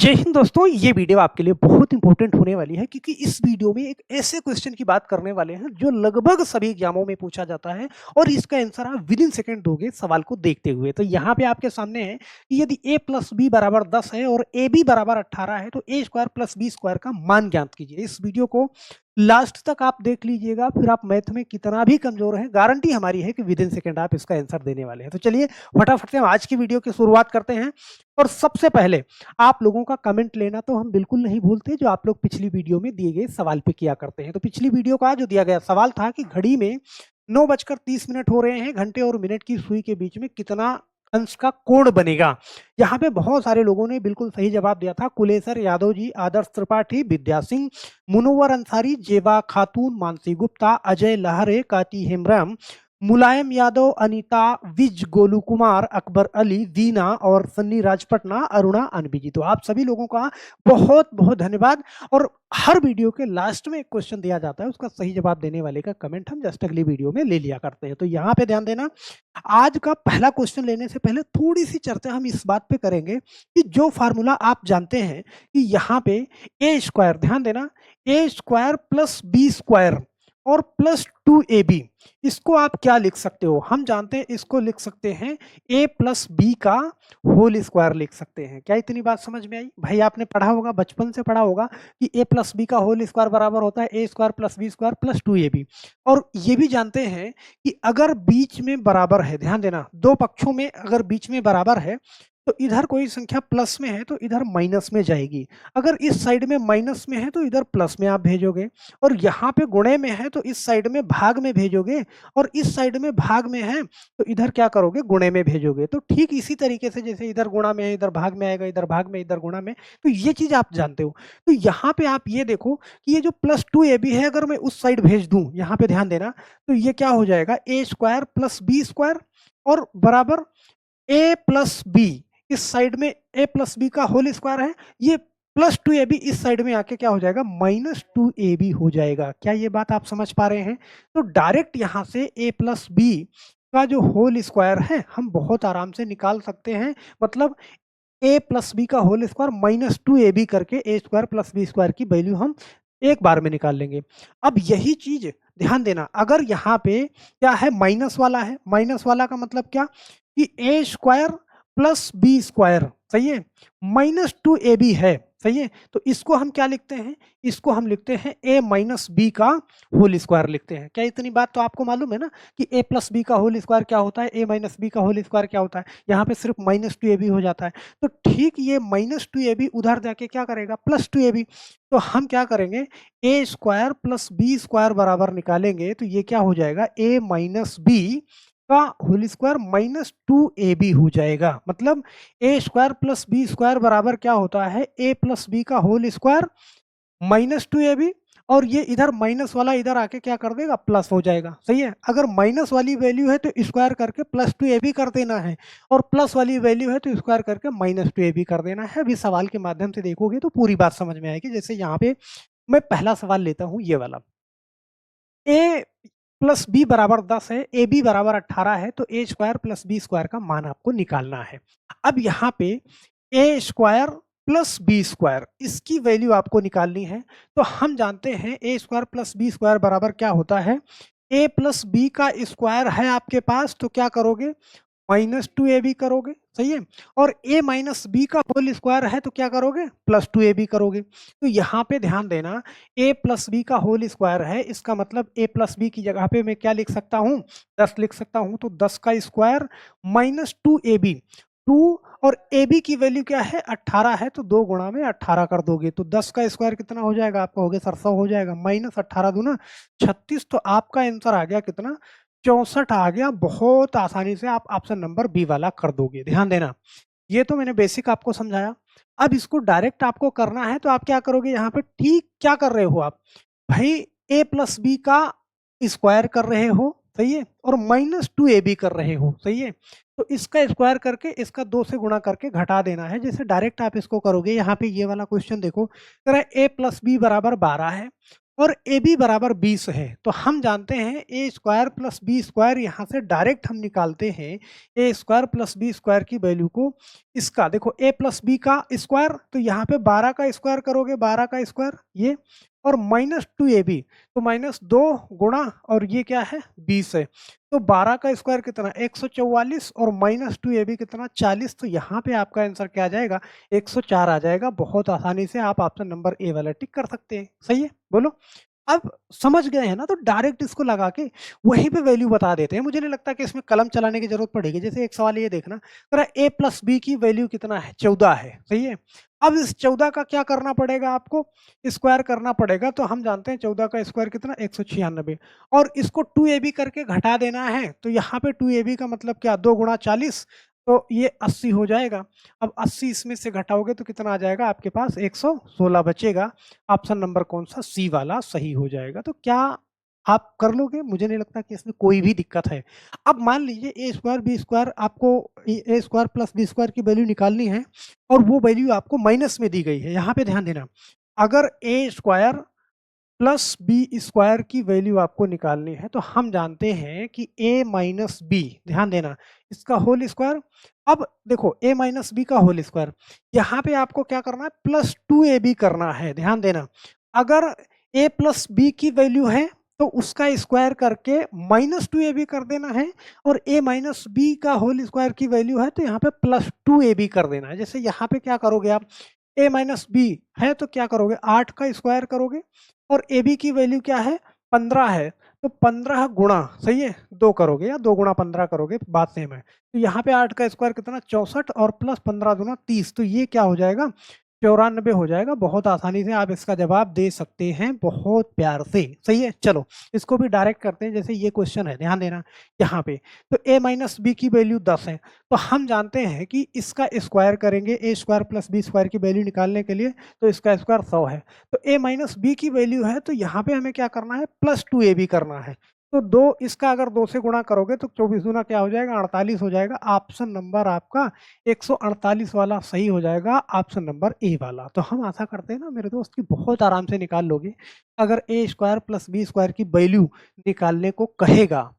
जय हिंद दोस्तों, ये वीडियो आपके लिए बहुत इंपॉर्टेंट होने वाली है क्योंकि इस वीडियो में एक ऐसे क्वेश्चन की बात करने वाले हैं जो लगभग सभी एग्जामों में पूछा जाता है और इसका आंसर आप विद इन सेकंड दोगे सवाल को देखते हुए। तो यहाँ पे आपके सामने है कि यदि a प्लस बी बराबर 10 है और ए बी बराबर 18 है तो ए स्क्वायर प्लस बी स्क्वायर का मान ज्ञात कीजिए। इस वीडियो को लास्ट तक आप देख लीजिएगा, फिर आप मैथ में कितना भी कमजोर हैं, गारंटी हमारी है कि विद इन सेकंड आप इसका आंसर देने वाले हैं। तो चलिए फटाफट से हम आज की वीडियो की शुरुआत करते हैं। और सबसे पहले आप लोगों का कमेंट लेना तो हम बिल्कुल नहीं भूलते, जो आप लोग पिछली वीडियो में दिए गए सवाल पे किया करते हैं। तो पिछली वीडियो का जो दिया गया सवाल था कि घड़ी में 9:30 हो रहे हैं, घंटे और मिनट की सुई के बीच में कितना अंश का कोण बनेगा। यहाँ पे बहुत सारे लोगों ने बिल्कुल सही जवाब दिया था। कुलेसर यादव जी, आदर्श त्रिपाठी, विद्या सिंह, मुनव्वर अंसारी, जेबा खातून, मानसी गुप्ता, अजय लहरे, काटी हेमराम, मुलायम यादव, अनीता विज, गोलू कुमार, अकबर अली, वीना और सन्नी राजपटना, अरुणा अनबी जी। तो आप सभी लोगों का बहुत बहुत धन्यवाद। और हर वीडियो के लास्ट में एक क्वेश्चन दिया जाता है, उसका सही जवाब देने वाले का कमेंट हम जस्ट अगली वीडियो में ले लिया करते हैं। तो यहाँ पे ध्यान देना, आज का पहला क्वेश्चन लेने से पहले थोड़ी सी चर्चा हम इस बात पे करेंगे कि जो फार्मूला आप जानते हैं कि यहाँ पे ए स्क्वायर, ध्यान देना, ए स्क्वायर प्लस बी स्क्वायर और प्लस 2ab, इसको आप क्या लिख सकते हो? हम जानते हैं इसको लिख सकते हैं a प्लस बी का होल स्क्वायर लिख सकते हैं। क्या इतनी बात समझ में आई? भाई आपने पढ़ा होगा, बचपन से पढ़ा होगा कि a प्लस बी का होल स्क्वायर बराबर होता है a square plus B square plus 2ab। और ये भी जानते हैं कि अगर बीच में बराबर है, ध्यान देना, दो पक्षों में अगर बीच में बराबर है तो इधर कोई संख्या प्लस में है तो इधर माइनस में जाएगी। अगर इस साइड में माइनस में है तो इधर प्लस में आप भेजोगे, और यहाँ पे गुणे में है तो इस साइड में भाग में भेजोगे, और इस साइड में भाग में है तो इधर क्या करोगे? गुणे में भेजोगे। तो ठीक इसी तरीके से जैसे इधर गुणा में है इधर भाग में आएगा, इधर भाग में इधर गुणा में, तो ये चीज आप जानते हो। तो यहाँ पे आप ये देखो कि ये जो प्लस 2ab है, अगर मैं उस साइड भेज दूं, यहाँ पे ध्यान देना, तो ये क्या हो जाएगा? ए स्क्वायर प्लस बी स्क्वायर और बराबर ए प्लस बी, इस साइड में ए प्लस बी का होल स्क्वायर है, ये प्लस 2ab इस साइड में आके क्या हो जाएगा? माइनस 2ab हो जाएगा। क्या ये बात आप समझ पा रहे हैं? तो डायरेक्ट यहां से a प्लस बी का जो होल स्क्वायर है हम बहुत आराम से निकाल सकते हैं। मतलब a प्लस बी का होल स्क्वायर माइनस 2ab करके ए स्क्वायर प्लस बी स्क्वायर की वैल्यू हम एक बार में निकाल लेंगे। अब यही चीज ध्यान देना, अगर यहाँ पे क्या है? माइनस वाला है, माइनस वाला का मतलब क्या कि ए स्क्वायर प्लस बी स्क्वायर, सही है, माइनस 2ab है, सही है। तो इसको हम क्या लिखते हैं? इसको हम लिखते हैं a माइनस बी का होल स्क्वायर लिखते हैं। क्या इतनी बात तो आपको मालूम है ना कि a प्लस बी का होल स्क्वायर क्या होता है, a माइनस बी का होल स्क्वायर क्या होता है? यहाँ पे सिर्फ माइनस 2ab हो जाता है। तो ठीक ये माइनस 2ab उधर जाके क्या करेगा? Plus 2ab। तो हम क्या करेंगे? a square plus B square बराबर निकालेंगे तो ये क्या हो जाएगा? a माइनस बी का होल स्क्वायर माइनस 2ab हो जाएगा। मतलब A square plus B square बराबर क्या होता है? ए प्लस बी का होल स्क्वायर माइनस 2ab, और ये इधर माइनस वाला इधर आके क्या कर देगा? प्लस हो जाएगा, सही है। अगर माइनस वाली वैल्यू है तो स्क्वायर करके प्लस 2ab कर देना है, और प्लस वाली वैल्यू है तो स्क्वायर करके माइनस 2ab कर देना है। अभी सवाल के माध्यम से देखोगे तो पूरी बात समझ में आएगी। जैसे यहाँ पे मैं पहला सवाल लेता हूँ, ये वाला, ए प्लस बी बराबर 10 है, ए बी बराबर 18 है, तो ए स्क्वायर प्लस बी स्क्वायर का मान आपको निकालना है। अब यहाँ पे ए स्क्वायर प्लस बी स्क्वायर, इसकी वैल्यू आपको निकालनी है। तो हम जानते हैं ए स्क्वायर प्लस बी स्क्वायर बराबर क्या होता है? ए प्लस बी का स्क्वायर है आपके पास, तो क्या करोगे? माइनस 2ab करोगे, सही है। और a माइनस बी का होल स्क्वायर है तो क्या करोगे? प्लस 2ab करोगे। तो यहाँ पे ध्यान देना, a प्लस बी का होल स्क्वायर है, इसका मतलब a प्लस बी की जगह पे मैं क्या लिख सकता हूँ? 10 लिख सकता हूँ। तो 10 का स्क्वायर माइनस 2ab, 2 और ab की वैल्यू क्या है? 18 है, तो 2 गुणा में 18 कर दोगे तो 10 का स्क्वायर कितना हो जाएगा? आपका हो गया 100 हो जाएगा, माइनस 18 दूना 36। तो आपका आंसर आ गया कितना? 64 आ गया। बहुत आसानी से आप ऑप्शन नंबर बी वाला कर दोगे। ध्यान देना, ये तो मैंने बेसिक आपको समझाया। अब इसको डायरेक्ट आपको करना है तो आप क्या करोगे? यहाँ पे ठीक क्या कर रहे हो आप? भाई a प्लस बी का स्क्वायर कर रहे हो, सही है, और माइनस 2ab कर रहे हो, सही है। तो इसका स्क्वायर करके इसका 2 से गुणा करके घटा देना है। जैसे डायरेक्ट आप इसको करोगे, यहाँ पे ये वाला क्वेश्चन देखो, कह रहा है a प्लस बी बराबर 12 है और ए बी बराबर 20 है, तो हम जानते हैं ए स्क्वायर प्लस बी स्क्वायर, यहाँ से डायरेक्ट हम निकालते हैं ए स्क्वायर प्लस बी स्क्वायर की वैल्यू को। इसका देखो ए प्लस बी का स्क्वायर, तो यहाँ पे 12 का स्क्वायर करोगे, 12 का स्क्वायर ये, और माइनस 2ab, तो -2 गुणा, और ये क्या है 20 है, तो 12 का स्क्वायर कितना 144, और -2ab कितना 40, तो यहाँ पे आपका आंसर क्या आ जाएगा 104 आ जाएगा। बहुत आसानी से आप ऑप्शन नंबर ए वाला टिक कर सकते हैं। सही है, बोलो। अब समझ गए हैं ना, तो डायरेक्ट इसको लगा के वहीं पे वैल्यू बता देते हैं। मुझे नहीं लगता कि इसमें कलम चलाने की जरूरत पड़ेगी। जैसे एक सवाल ये देखना, तो ए प्लस बी की वैल्यू कितना है 14 है, सही है। अब इस 14 का क्या करना पड़ेगा, आपको स्क्वायर करना पड़ेगा। तो हम जानते हैं 14 का स्क्वायर कितना 196, और इसको 2ab करके घटा देना है। तो यहाँ पे 2ab का मतलब क्या 2 गुणा 40, तो ये 80 हो जाएगा। अब 80 इसमें से घटाओगे तो कितना आ जाएगा आपके पास 116 बचेगा। ऑप्शन नंबर कौन सा सी वाला सही हो जाएगा। तो क्या आप कर लोगे? मुझे नहीं लगता कि इसमें कोई भी दिक्कत है। अब मान लीजिए ए स्क्वायर बी स्क्वायर, आपको ए स्क्वायर प्लस बी स्क्वायर की वैल्यू निकालनी है, और वो वैल्यू आपको माइनस में दी गई है। यहाँ पे ध्यान देना, अगर ए स्क्वायर प्लस बी स्क्वायर की वैल्यू आपको निकालनी है, तो हम जानते हैं कि a माइनस बी, ध्यान देना, इसका होल स्क्वायर। अब देखो a माइनस बी का होल स्क्वायर, यहाँ पे आपको क्या करना है प्लस 2ab करना है। ध्यान देना, अगर a प्लस बी की वैल्यू है तो उसका स्क्वायर करके -2ab कर देना है, और a माइनस बी का होल स्क्वायर की वैल्यू है तो यहाँ पे प्लस 2ab कर देना है। जैसे यहाँ पे क्या करोगे आप, a माइनस बी है तो क्या करोगे 8 का स्क्वायर करोगे, और ए बी की वैल्यू क्या है 15 है, तो 15 गुणा, सही है 2 करोगे, या 2 गुणा 15 करोगे, बात सेम है। तो यहाँ पे 8 का स्क्वायर कितना 64, और प्लस 15 गुना 30, तो ये क्या हो जाएगा 94 हो जाएगा। बहुत आसानी से आप इसका जवाब दे सकते हैं, बहुत प्यार से। सही है, चलो इसको भी डायरेक्ट करते हैं। जैसे ये क्वेश्चन है, ध्यान देना यहाँ पे, तो a माइनस बी की वैल्यू 10 है, तो हम जानते हैं कि इसका स्क्वायर करेंगे ए स्क्वायर प्लस बी स्क्वायर की वैल्यू निकालने के लिए, तो इसका स्क्वायर 100 है। तो a माइनस बी की वैल्यू है, तो यहाँ पे हमें क्या करना है प्लस 2ab करना है। तो 2, इसका अगर 2 से गुणा करोगे तो 24 गुना क्या हो जाएगा 48 हो जाएगा। ऑप्शन नंबर आपका 148 वाला सही हो जाएगा, ऑप्शन नंबर ए वाला। तो हम आशा करते हैं ना मेरे दोस्त की बहुत आराम से निकाल लोगे। अगर ए स्क्वायर प्लस बी स्क्वायर की वैल्यू निकालने को कहेगा,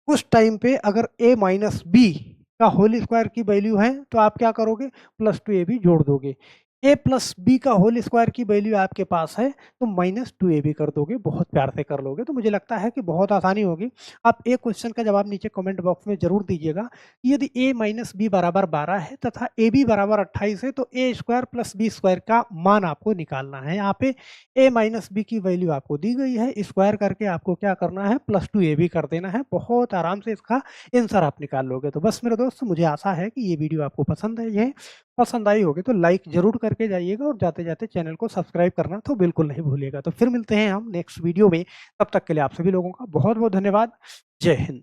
उस टाइम पे अगर a माइनस बी का होल स्क्वायर की वैल्यू है, तो आप क्या करोगे प्लस 2ab जोड़ दोगे। a प्लस बी का होल स्क्वायर की वैल्यू आपके पास है, तो -2ab कर दोगे, बहुत प्यार से कर लोगे। तो मुझे लगता है कि बहुत आसानी होगी। आप एक क्वेश्चन का जवाब नीचे कमेंट बॉक्स में जरूर दीजिएगा कि यदि a माइनस बी बराबर 12 है तथा ab बराबर 28 है, तो a square plus B square का मान आपको निकालना है। यहाँ पे a माइनस बी की वैल्यू आपको दी गई है, स्क्वायर करके आपको क्या करना है प्लस 2ab कर देना है। बहुत आराम से इसका आंसर आप निकाल लोगे। तो बस मेरे दोस्त, मुझे आशा है कि ये वीडियो आपको पसंद है। पसंद आई होगी तो लाइक जरूर करके जाइएगा, और जाते जाते चैनल को सब्सक्राइब करना तो बिल्कुल नहीं भूलिएगा। तो फिर मिलते हैं हम नेक्स्ट वीडियो में, तब तक के लिए आप सभी लोगों का बहुत बहुत धन्यवाद। जय हिंद।